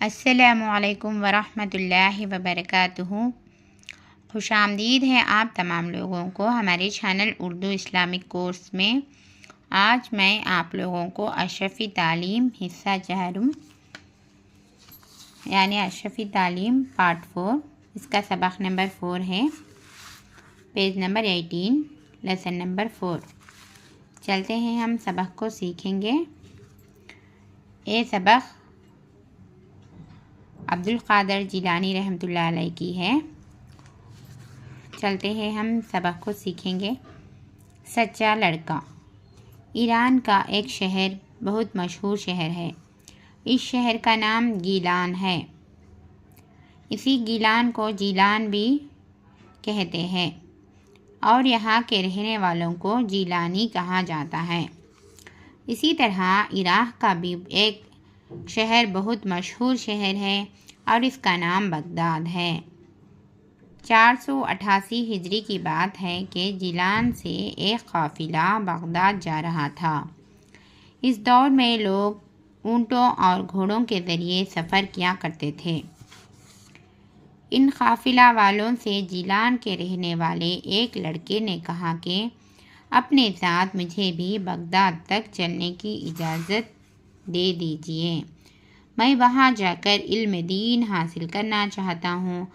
السلام علیکم ورحمۃ اللہ وبرکاتہ۔ خوش آمدید ہے آپ تمام لوگوں کو ہمارے چینل اردو اسلامک کورس میں۔ آج میں آپ لوگوں کو اشرفی تعلیم حصہ چہارم یعنی اشرفی تعلیم پارٹ 4 اس کا سبق نمبر 4 ہے، پیج نمبر 18، لیسن نمبر 4۔ چلتے ہیں ہم سبق کو سیکھیں گے۔ یہ سبق عبد القادر جیلانی رحمۃ اللہ علیہ کی ہے۔ چلتے ہیں ہم سبق کو سیکھیں گے۔ سچا لڑکا۔ ایران کا ایک شہر بہت مشہور شہر ہے۔ اس شہر کا نام گیلان ہے۔ اسی گیلان کو جیلان بھی کہتے ہیں اور یہاں کے رہنے والوں کو جیلانی کہا جاتا ہے۔ اسی طرح عراق کا بھی ایک شہر بہت مشہور شہر ہے اور اس کا نام بغداد ہے۔ 488 ہجری کی بات ہے کہ جیلان سے ایک قافلہ بغداد جا رہا تھا۔ اس دور میں لوگ اونٹوں اور گھوڑوں کے ذریعے سفر کیا کرتے تھے۔ ان قافلہ والوں سے جیلان کے رہنے والے ایک لڑکے نے کہا کہ اپنے ساتھ مجھے بھی بغداد تک چلنے کی اجازت دے دیجیے، میں وہاں جا کر علم دین حاصل کرنا چاہتا ہوں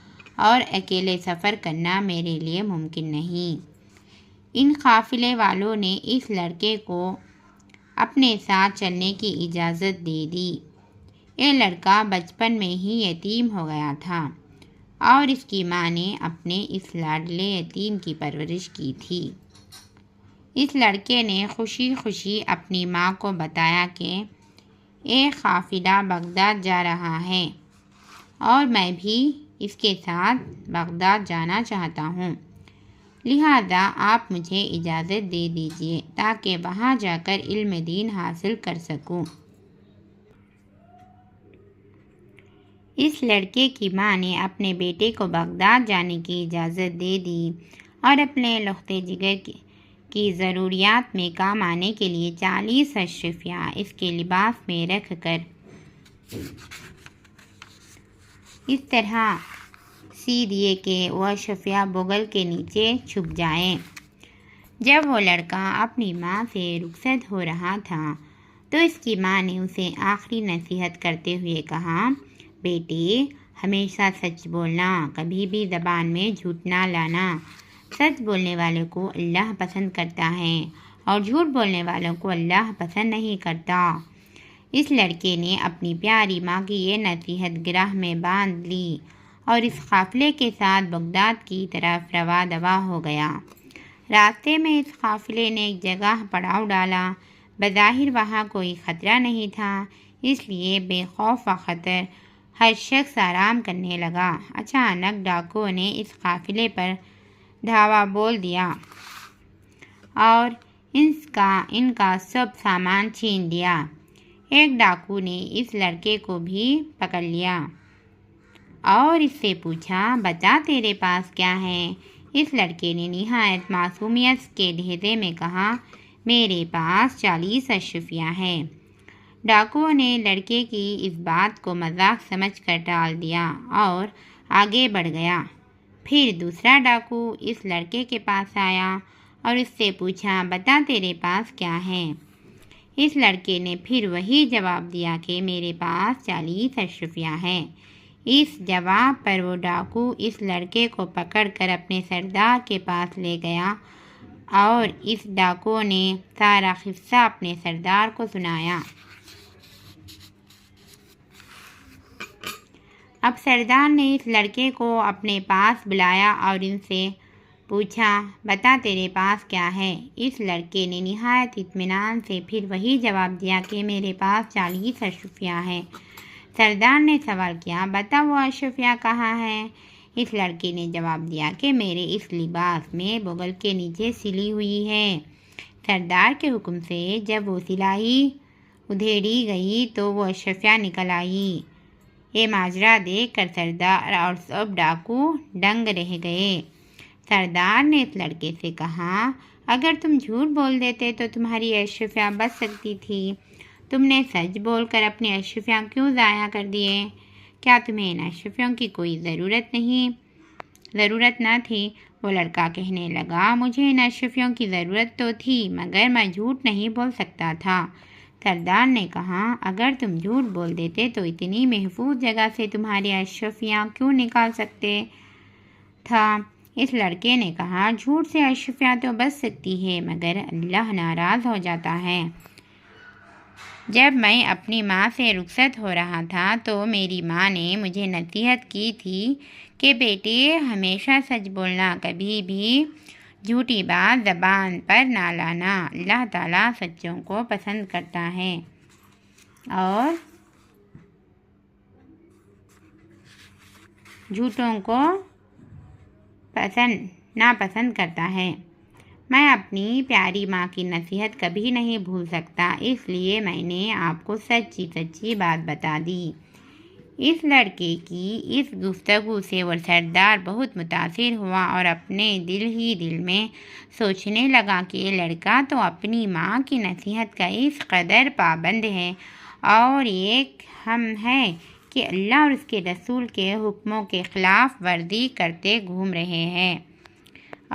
اور اکیلے سفر کرنا میرے لیے ممکن نہیں۔ ان قافلے والوں نے اس لڑکے کو اپنے ساتھ چلنے کی اجازت دے دی۔ یہ لڑکا بچپن میں ہی یتیم ہو گیا تھا اور اس کی ماں نے اپنے اس لاڈلے یتیم کی پرورش کی تھی۔ اس لڑکے نے خوشی خوشی اپنی ماں کو بتایا کہ ایک قافلہ بغداد جا رہا ہے اور میں بھی اس کے ساتھ بغداد جانا چاہتا ہوں، لہذا آپ مجھے اجازت دے دیجیے تاکہ وہاں جا کر علم دین حاصل کر سکوں۔ اس لڑکے کی ماں نے اپنے بیٹے کو بغداد جانے کی اجازت دے دی اور اپنے لخت جگر کی ضروریات میں کام آنے کے لیے 40 اشرفیہ اس کے لباس میں رکھ کر اس طرح سی دیے کہ وہ اشرفیہ بغل کے نیچے چھپ جائیں۔ جب وہ لڑکا اپنی ماں سے رخصت ہو رہا تھا تو اس کی ماں نے اسے آخری نصیحت کرتے ہوئے کہا، بیٹے ہمیشہ سچ بولنا، کبھی بھی زبان میں جھوٹ نہ لانا۔ سچ بولنے والوں کو اللہ پسند کرتا ہے اور جھوٹ بولنے والوں کو اللہ پسند نہیں کرتا۔ اس لڑکے نے اپنی پیاری ماں کی یہ نصیحت گرہ میں باندھ لی اور اس قافلے کے ساتھ بغداد کی طرف رواں دواں ہو گیا۔ راستے میں اس قافلے نے ایک جگہ پڑاؤ ڈالا۔ بظاہر وہاں کوئی خطرہ نہیں تھا، اس لیے بے خوف و خطر ہر شخص آرام کرنے لگا۔ اچانک ڈاکوؤں نے اس قافلے پر دھاوا بول دیا اور ان کا سب سامان چھین لیا۔ ایک ڈاکو نے اس لڑکے کو بھی پکڑ لیا اور اس سے پوچھا، بتا تیرے پاس کیا ہے؟ اس لڑکے نے نہایت معصومیت کے لہجے میں کہا، میرے پاس 40 اشرفیہ ہے۔ ڈاکوؤں نے لڑکے کی اس بات کو مذاق سمجھ کر ٹال دیا اور آگے بڑھ گیا۔ پھر دوسرا ڈاکو اس لڑکے کے پاس آیا اور اس سے پوچھا، بتا تیرے پاس کیا ہے؟ اس لڑکے نے پھر وہی جواب دیا کہ میرے پاس 40 اشرفیہ ہے۔ اس جواب پر وہ ڈاکو اس لڑکے کو پکڑ کر اپنے سردار کے پاس لے گیا اور اس ڈاکو نے سارا قصہ اپنے سردار کو سنایا۔ اب سردار نے اس لڑکے کو اپنے پاس بلایا اور ان سے پوچھا، بتا تیرے پاس کیا ہے؟ اس لڑکے نے نہایت اطمینان سے پھر وہی جواب دیا کہ میرے پاس 40 اشرفیہ ہے۔ سردار نے سوال کیا، بتا وہ اشرفیہ کہاں ہے؟ اس لڑکے نے جواب دیا کہ میرے اس لباس میں بغل کے نیچے سلی ہوئی ہے۔ سردار کے حکم سے جب وہ سلائی ادھیڑی گئی تو وہ اشرفیہ نکل آئی۔ یہ ماجرا دیکھ کر سردار اور سب ڈاکو دنگ رہ گئے۔ سردار نے اس لڑکے سے کہا، اگر تم جھوٹ بول دیتے تو تمہاری اشرفیہ بچ سکتی تھی، تم نے سچ بول کر اپنے اشرفیہ کیوں ضائع کر دیے؟ کیا تمہیں ان اشرفیوں کی کوئی ضرورت نہ تھی؟ وہ لڑکا کہنے لگا، مجھے ان اشرفیوں کی ضرورت تو تھی، مگر میں جھوٹ نہیں بول سکتا تھا۔ سردار نے کہا، اگر تم جھوٹ بول دیتے تو اتنی محفوظ جگہ سے تمہاری اشرفیاں کیوں نکال سکتے تھا؟ اس لڑکے نے کہا، جھوٹ سے اشرفیاں تو بچ سکتی ہے، مگر اللہ ناراض ہو جاتا ہے۔ جب میں اپنی ماں سے رخصت ہو رہا تھا تو میری ماں نے مجھے نصیحت کی تھی کہ بیٹے، ہمیشہ سچ بولنا، کبھی بھی جھوٹی بات زبان پر نہ لانا۔ اللہ تعالیٰ سچوں کو پسند کرتا ہے اور جھوٹوں کو ناپسند کرتا ہے۔ میں اپنی پیاری ماں کی نصیحت کبھی نہیں بھول سکتا، اس لیے میں نے آپ کو سچی بات بتا دی۔ اس لڑکے کی اس گفتگو سے وہ سردار بہت متاثر ہوا اور اپنے دل میں سوچنے لگا کہ یہ لڑکا تو اپنی ماں کی نصیحت کا اس قدر پابند ہے، اور ایک ہم ہے کہ اللہ اور اس کے رسول کے حکموں کے خلاف ورزی کرتے گھوم رہے ہیں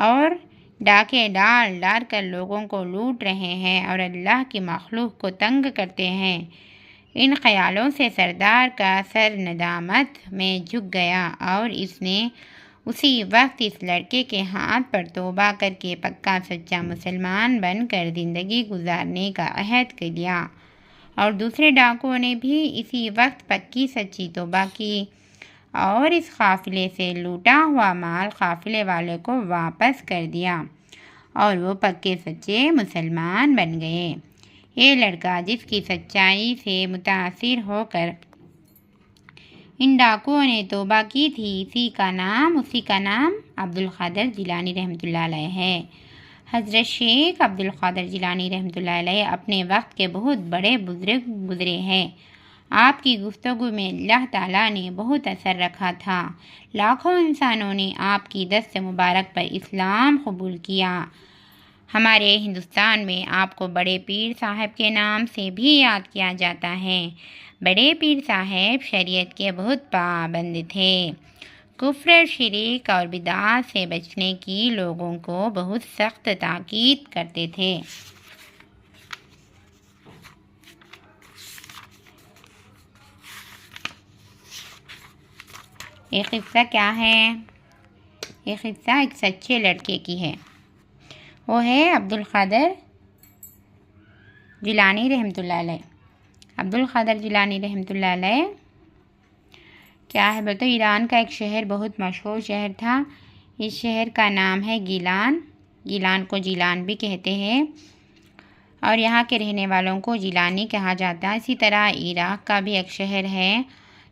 اور ڈاکے ڈال کر لوگوں کو لوٹ رہے ہیں اور اللہ کی مخلوق کو تنگ کرتے ہیں۔ ان خیالوں سے سردار کا سر ندامت میں جھک گیا اور اس نے اسی وقت اس لڑکے کے ہاتھ پر توبہ کر کے پکا سچا مسلمان بن کر زندگی گزارنے کا عہد کر لیا، اور دوسرے ڈاکوؤں نے بھی اسی وقت پکی سچی توبہ کی اور اس قافلے سے لوٹا ہوا مال قافلے والے کو واپس کر دیا، اور وہ پکے سچے مسلمان بن گئے۔ یہ لڑکا جس کی سچائی سے متاثر ہو کر ان ڈاکوؤں نے توبہ کی تھی، اسی کا نام عبدالقادر جیلانی رحمۃ اللہ علیہ ہے۔ حضرت شیخ عبدالقادر جیلانی رحمۃ اللہ علیہ اپنے وقت کے بہت بڑے بزرگ گزرے ہیں۔ آپ کی گفتگو میں اللہ تعالیٰ نے بہت اثر رکھا تھا۔ لاکھوں انسانوں نے آپ کی دست مبارک پر اسلام قبول کیا۔ ہمارے ہندوستان میں آپ کو بڑے پیر صاحب کے نام سے بھی یاد کیا جاتا ہے۔ بڑے پیر صاحب شریعت کے بہت پابند تھے۔ کفر، شرک اور بدعات سے بچنے کی لوگوں کو بہت سخت تاکید کرتے تھے۔ یہ قصہ کیا ہے؟ یہ قصہ ایک سچے لڑکے کی ہے، وہ ہے عبدالقادر جیلانی رحمۃ اللہ علیہ۔ عبدالقادر جیلانی رحمۃ اللہ علیہ کیا ہے بولتے، ایران کا ایک شہر، بہت مشہور شہر تھا۔ اس شہر کا نام ہے گیلان۔ گیلان کو جیلان بھی کہتے ہیں اور یہاں کے رہنے والوں کو جیلانی کہا جاتا ہے۔ اسی طرح عراق کا بھی ایک شہر ہے،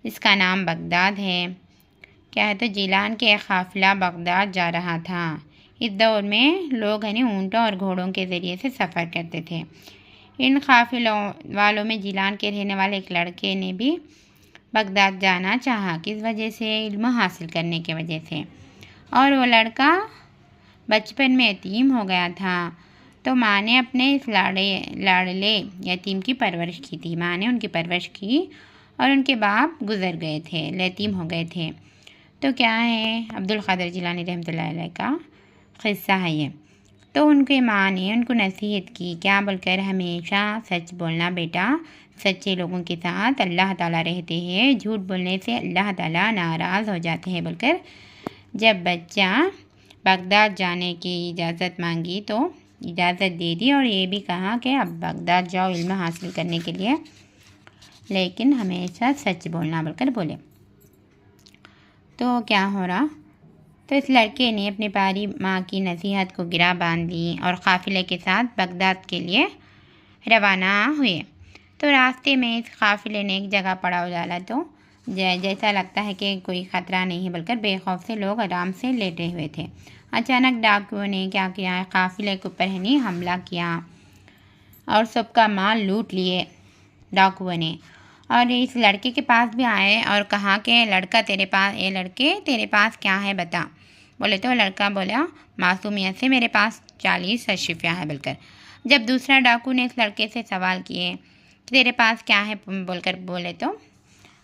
اس کا نام بغداد ہے۔ کیا ہے تو جیلان کے ایک قافلہ بغداد جا رہا تھا۔ اس دور میں لوگ اونٹوں اور گھوڑوں کے ذریعے سے سفر کرتے تھے۔ ان قافلوں والوں میں جیلان کے رہنے والے ایک لڑکے نے بھی بغداد جانا چاہا، کس وجہ سے؟ علم حاصل کرنے کی وجہ سے، اور وہ لڑکا بچپن میں یتیم ہو گیا تھا، تو ماں نے اپنے اس لاڑلے یتیم کی پرورش کی تھی۔ ماں نے ان کی پرورش کی اور ان کے باپ گزر گئے تھے، یتیم ہو گئے تھے۔ تو کیا ہے، عبدالقادر جیلانی رحمۃ اللہ علیہ کا قصہ ہے یہ۔ تو ان کے ماں نے ان کو نصیحت کی، کیا بول کر، ہمیشہ سچ بولنا بیٹا، سچے لوگوں کے ساتھ اللہ تعالیٰ رہتے ہیں، جھوٹ بولنے سے اللہ تعالیٰ ناراض ہو جاتے ہیں بول کر۔ جب بچہ بغداد جانے کی اجازت مانگی تو اجازت دے دی، اور یہ بھی کہا کہ اب بغداد جاؤ علم حاصل کرنے کے لیے، لیکن ہمیشہ سچ بولنا بول کر بولے۔ تو کیا ہو رہا، تو اس لڑکے نے اپنی پیاری ماں کی نصیحت کو گرہ باندھ لی اور قافلے کے ساتھ بغداد کے لیے روانہ ہوئے۔ تو راستے میں اس قافلے نے ایک جگہ پڑاؤ ڈالا، تو جیسا لگتا ہے کہ کوئی خطرہ نہیں بول کر بے خوف سے لوگ آرام سے لیٹے ہوئے تھے۔ اچانک ڈاکوؤں نے کیا کیا، قافلے کے اوپر حملہ کیا اور سب کا مال لوٹ لیے ڈاکوؤں نے، اور اس لڑکے کے پاس بھی آئے اور کہا کہ لڑکے تیرے پاس کیا ہے بتا۔ بولے تو لڑکا بولا، معصومیت سے میرے پاس 40 اشرفیاں ہے بول کر۔ جب دوسرا ڈاکو نے اس لڑکے سے سوال کیے کہ تیرے پاس کیا ہے بول کر، بولے تو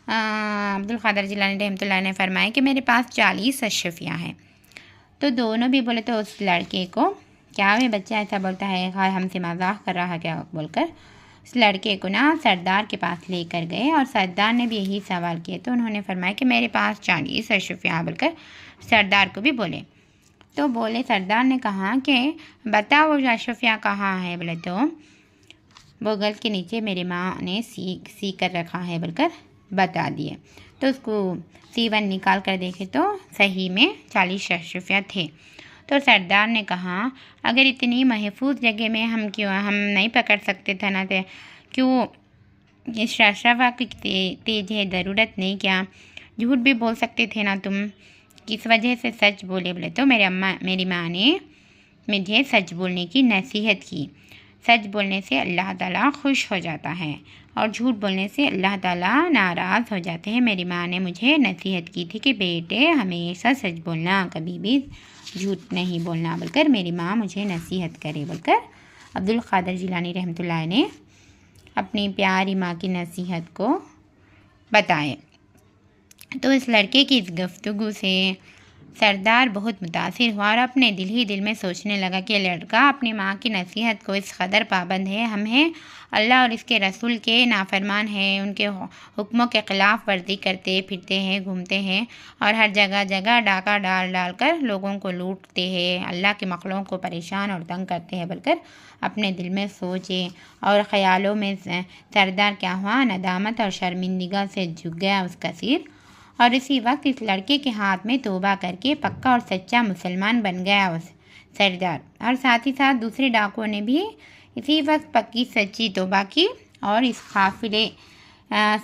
عبد القادر جیلانی رحمۃ اللہ نے فرمایا کہ میرے پاس 40 اشرفیاں ہیں۔ تو دونوں بھی بولے تو اس لڑکے کو کیا وہ بچہ ایسا بولتا ہے ہم سے مذاق کر رہا کیا بول کر اس لڑکے کو نا سردار کے پاس لے کر گئے، اور سردار نے بھی یہی سوال کیا تو انہوں نے فرمایا کہ میرے پاس 40 اشرفیاں بول کر سردار کو بھی بولے۔ تو بولے سردار نے کہا کہ بتا وہ اشرفیاں کہاں ہے، بولے تو بغل کے نیچے میری ماں نے سی کر رکھا ہے بول کر بتا دیے۔ تو اس کو سیون نکال کر دیکھے تو صحیح میں 40 اشرفیاں تھے۔ تو سردار نے کہا اگر اتنی محفوظ جگہ میں ہم نہیں پکڑ سکتے تھے نا، کیوں اس اشرفیاں کی تجھے ضرورت نہیں، کیا جھوٹ بھی بول سکتے تھے نا تم، کس وجہ سے سچ بولے؟ بولے تو میری ماں نے مجھے سچ بولنے کی نصیحت کی، سچ بولنے سے اللہ تعالیٰ خوش ہو جاتا ہے اور جھوٹ بولنے سے اللہ تعالیٰ ناراض ہو جاتے ہیں۔ میری ماں نے مجھے نصیحت کی تھی کہ بیٹے ہمیشہ سچ بولنا، کبھی بھی جھوٹ نہیں بولنا بول کر میری ماں مجھے نصیحت کرے بول کر عبد القادر جیلانی رحمۃ اللہ نے اپنی پیاری ماں کی نصیحت کو بتائے۔ تو اس لڑکے کی اس گفتگو سے سردار بہت متاثر ہوا اور اپنے دل میں سوچنے لگا کہ لڑکا اپنی ماں کی نصیحت کو اس قدر پابند ہے، ہمیں اللہ اور اس کے رسول کے نافرمان ہیں، ان کے حکموں کے خلاف ورزی کرتے پھرتے ہیں، گھومتے ہیں اور ہر جگہ ڈاکہ ڈال کر لوگوں کو لوٹتے ہیں، اللہ کے مخلوقوں کو پریشان اور تنگ کرتے ہیں بول کر اپنے دل میں سوچے اور خیالوں میں سردار کیا ہوا، ندامت اور شرمندگی سے جھک گیا اس کا سر، اور اسی وقت اس لڑکے کے ہاتھ میں توبہ کر کے پکا اور سچا مسلمان بن گیا اس سردار، اور ساتھ ہی ساتھ دوسرے ڈاکوؤں نے بھی اسی وقت پکی سچی توبہ کی اور اس قافلے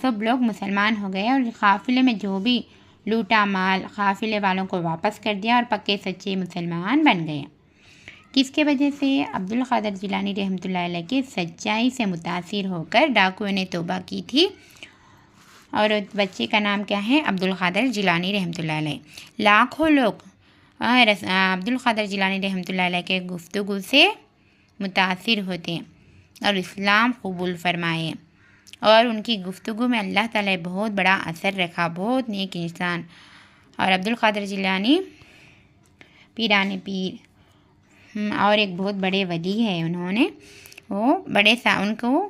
سب لوگ مسلمان ہو گئے، اور قافلے میں جو بھی لوٹا مال قافلے والوں کو واپس کر دیا اور پکے سچے مسلمان بن گئے۔ کس کے وجہ سے؟ عبد القادر جیلانی رحمۃ اللہ علیہ کے سچائی سے متاثر ہو کر ڈاکوؤں نے توبہ کی تھی، اور بچے کا نام کیا ہے؟ عبد القادر جیلانی رحمۃ اللہ علیہ۔ لاکھوں لوگ عبد القادر جیلانی رحمۃ اللہ علیہ کے گفتگو سے متاثر ہوتے اور اسلام قبول فرمائے، اور ان کی گفتگو میں اللہ تعالیٰ بہت بڑا اثر رکھا، بہت نیک انسان۔ اور عبد القادر جیلانی پیران پیر اور ایک بہت بڑے ولی ہے، ان کو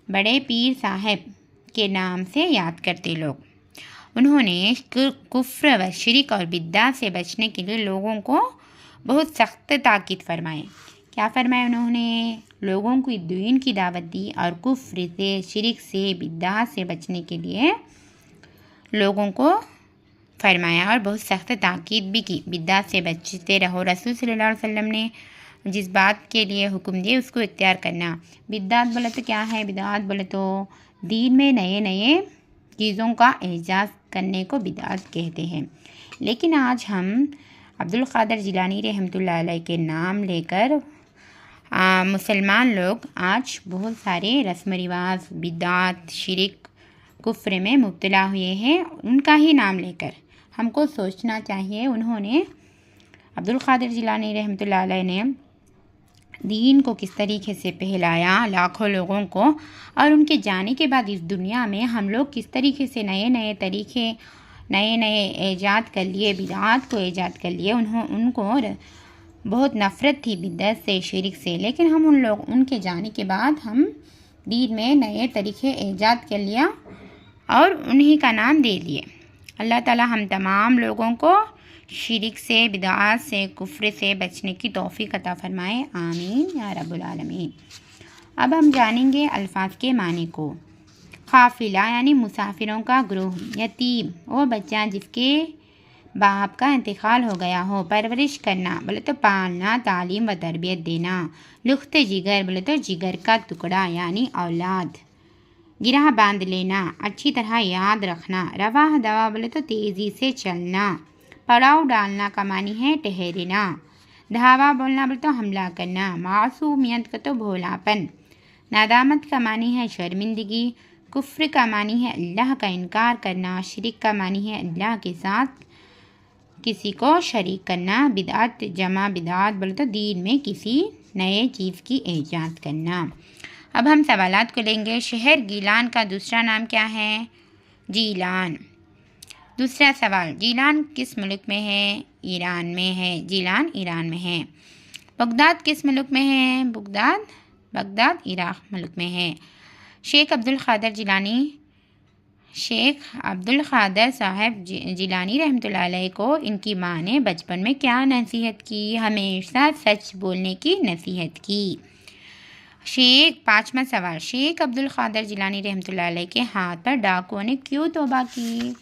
بڑے پیر صاحب کے نام سے یاد کرتے لوگ۔ انہوں نے کفر و شرک اور بدعت سے بچنے کے لیے لوگوں کو بہت سخت تاکید فرمائے۔ کیا فرمایا انہوں نے؟ لوگوں کو دین کی دعوت دی اور کفر سے، شرک سے، بدعت سے بچنے کے لیے لوگوں کو فرمایا اور بہت سخت تاکید بھی کی، بدعت سے بچتے رہو۔ رسول صلی اللہ علیہ وسلم نے جس بات کے لیے حکم دیے اس کو اختیار کرنا۔ بدعت بولے تو کیا ہے؟ بدعت بولے تو دین میں نئے چیزوں کا ایجاد کرنے کو بدعت کہتے ہیں۔ لیکن آج ہم عبد القادر جیلانی رحمۃ اللہ علیہ کے نام لے کر مسلمان لوگ آج بہت سارے رسم و رواج، بدعت، شرک، کفر میں مبتلا ہوئے ہیں، ان کا ہی نام لے کر ہم کو سوچنا چاہیے۔ انہوں نے عبد القادر جیلانی رحمۃ اللہ علیہ نے دین کو کس طریقے سے پھیلایا لاکھوں لوگوں کو، اور ان کے جانے کے بعد اس دنیا میں ہم لوگ کس طریقے سے نئے طریقے نئے ایجاد کر لیے، بدعات کو ایجاد کر لیے۔ ان کو بہت نفرت تھی بدعت سے، شرک سے، لیکن ہم ان کے جانے کے بعد ہم دین میں نئے طریقے ایجاد کر لیا اور انہی کا نام دے لیے۔ اللہ تعالی ہم تمام لوگوں کو شرک سے، بدعات سے، کفر سے بچنے کی توفیق عطا فرمائے، آمین یا رب العالمین۔ اب ہم جانیں گے الفاظ کے معنی کو۔ قافلہ یعنی مسافروں کا گروہ، یتیم وہ بچہ جس کے باپ کا انتقال ہو گیا ہو، پرورش کرنا بولے تو پالنا، تعلیم و تربیت دینا، لخت جگر بولے تو جگر کا ٹکڑا یعنی اولاد، گرہ باندھ لینا، اچھی طرح یاد رکھنا، رواہ دوا بولے تو تیزی سے چلنا، پڑاؤ ڈالنا کا معنی ہے ٹھہرنا، دھاوا بولنا بولے تو حملہ کرنا، معصومیت کا تو بھولاپن، ندامت کا معنی ہے شرمندگی، کفر کا معنی ہے اللہ کا انکار کرنا، شرک کا معنی ہے اللہ کے ساتھ کسی کو شریک کرنا، بدعت جمع بدعت بولے تو دین میں کسی نئے چیز کی ایجاد کرنا۔ اب ہم سوالات کو لیں گے۔ شہر گیلان کا دوسرا نام کیا ہے؟ جیلان۔ دوسرا سوال، جیلان کس ملک میں ہے؟ ایران میں ہے، جیلان ایران میں ہے۔ بغداد کس ملک میں ہے؟ بغداد عراق ملک میں ہے۔ شیخ عبد القادر صاحب جیلانی رحمۃ اللہ علیہ کو ان کی ماں نے بچپن میں کیا نصیحت کی؟ ہمیشہ سچ بولنے کی نصیحت کی۔ پانچواں سوال، شیخ عبد القادر جیلانی رحمۃ اللہ علیہ کے ہاتھ پر ڈاکوؤں نے کیوں توبہ کی؟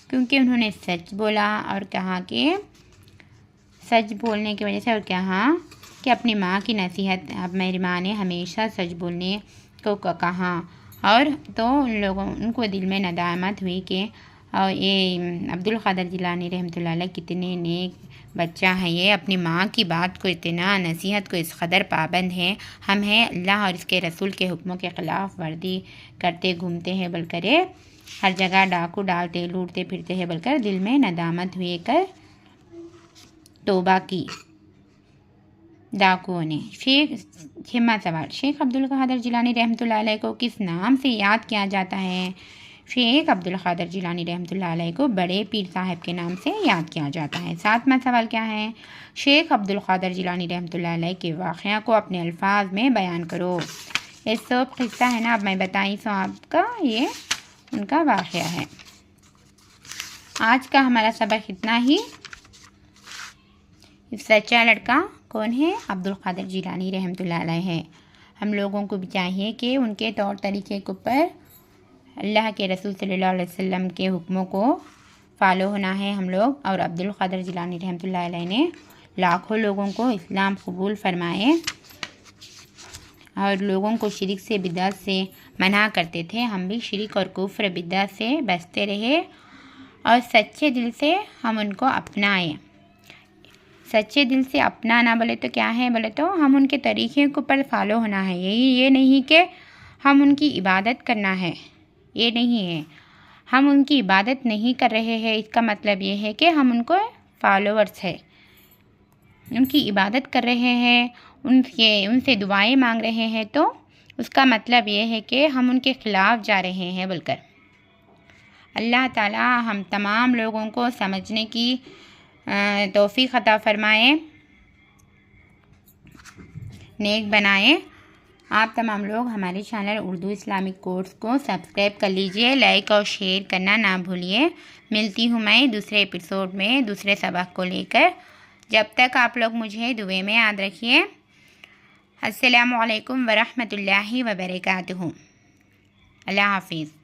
کیونکہ انہوں نے سچ بولا اور کہا کہ سچ بولنے کی وجہ سے، اور کہا کہ اپنی ماں کی نصیحت، اب میری ماں نے ہمیشہ سچ بولنے کو کہا، اور تو ان کو دل میں ندامت ہوئی کہ یہ عبد القادر جیلانی رحمۃ اللہ علیہ کتنے نیک بچہ ہے، یہ اپنی ماں کی بات کو اتنا، نصیحت کو اس قدر پابند ہے، ہم ہیں اللہ اور اس کے رسول کے حکموں کے خلاف ورزی کرتے گھومتے ہیں، بول کر ہر جگہ ڈاکو ڈالتے لوٹتے پھرتے ہیں، بول کر دل میں ندامت ہوئے کر توبہ کی ڈاکوؤں نے۔ چھواں سوال، شیخ عبد القادر جیلانی رحمۃ اللہ علیہ کو کس نام سے یاد کیا جاتا ہے؟ شیخ عبد القادر جیلانی رحمۃ اللہ علیہ کو بڑے پیر صاحب کے نام سے یاد کیا جاتا ہے۔ ساتواں سوال کیا ہے؟ شیخ عبد القادر جیلانی رحمۃ اللہ علیہ کے واقعہ کو اپنے الفاظ میں بیان کرو۔ یہ سب قصہ ہے نا، اب میں بتائی سو آپ کا، یہ ان کا واقعہ ہے۔ آج کا ہمارا سبق اتنا ہی۔ سچا لڑکا کون ہے؟ عبد القادر جیلانی رحمۃ اللہ علیہ ہے۔ ہم لوگوں کو بھی چاہیے کہ ان کے طور طریقے کے اوپر اللہ کے رسول صلی اللہ علیہ وسلم کے حکموں کو فالو ہونا ہے ہم لوگ، اور عبد القادر جیلانی رحمۃ اللہ علیہ نے لاکھوں لوگوں کو اسلام قبول فرمائے اور لوگوں کو شرک سے بدعت سے منع کرتے تھے۔ ہم بھی شرک اور کفر بدعت سے بچتے رہے اور سچے دل سے ہم ان کو اپنائیں۔ سچے دل سے اپنانا بولے تو کیا ہے؟ بولے تو ہم ان کے طریقے کے اوپر فالو ہونا ہے، یہ نہیں کہ ہم ان کی عبادت کرنا ہے، یہ نہیں ہے۔ ہم ان کی عبادت نہیں کر رہے ہیں، اس کا مطلب یہ ہے کہ ہم ان کو فالوورز ہے، ان کی عبادت کر رہے ہیں، ان سے دعائیں مانگ رہے ہیں، تو اس کا مطلب یہ ہے کہ ہم ان کے خلاف جا رہے ہیں بول کر۔ اللہ تعالی ہم تمام لوگوں کو سمجھنے کی توفیق عطا فرمائے، نیک بنائے۔ آپ تمام لوگ ہمارے چینل اردو اسلامک کورس کو سبسکرائب کر لیجئے، لائک اور شیئر کرنا نہ بھولیے۔ ملتی ہوں میں دوسرے ایپیسوڈ میں دوسرے سبق کو لے کر، جب تک آپ لوگ مجھے دعا میں یاد رکھیے۔ السلام علیکم ورحمۃ اللہ وبرکاتہ۔ اللہ حافظ۔